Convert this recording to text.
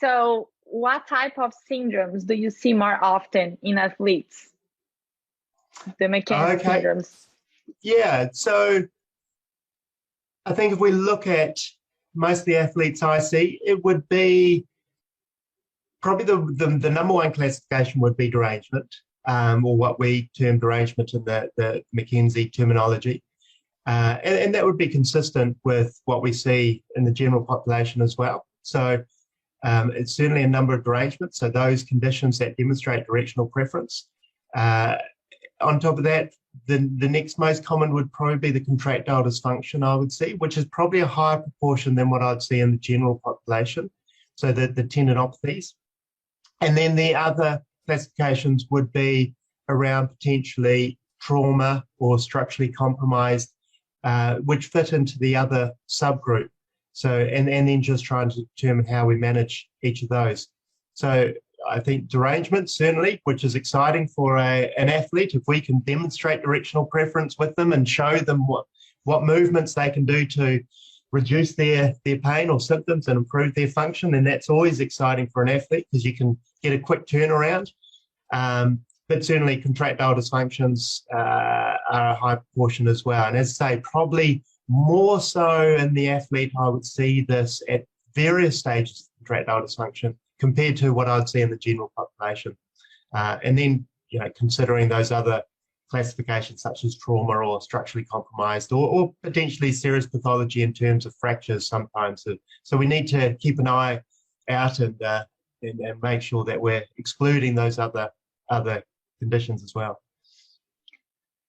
So what type of syndromes do you see more often in athletes? The McKenzie syndromes. Yeah, so I think if we look at most of the athletes I see, it would be probably the number one classification would be derangement, or what we term derangement in the McKenzie terminology. And that would be consistent with what we see in the general population as well. So it's certainly a number of derangements, so those conditions that demonstrate directional preference. On top of that, the next most common would probably be the contractile dysfunction, I would see, which is probably a higher proportion than what I'd see in the general population, so the tendinopathies. And then the other classifications would be around potentially trauma or structurally compromised, which fit into the other subgroup. So, and then just trying to determine how we manage each of those. So I think derangement, certainly, which is exciting for an athlete, if we can demonstrate directional preference with them and show them what movements they can do to reduce their pain or symptoms and improve their function, then that's always exciting for an athlete because you can get a quick turnaround. But certainly contractile dysfunctions are a high proportion as well. And as I say, probably more so in the athlete, I would see this at various stages of contractile dysfunction compared to what I'd see in the general population. And then, considering those other classifications such as trauma or structurally compromised or potentially serious pathology in terms of fractures sometimes. So we need to keep an eye out and make sure that we're excluding those other conditions as well.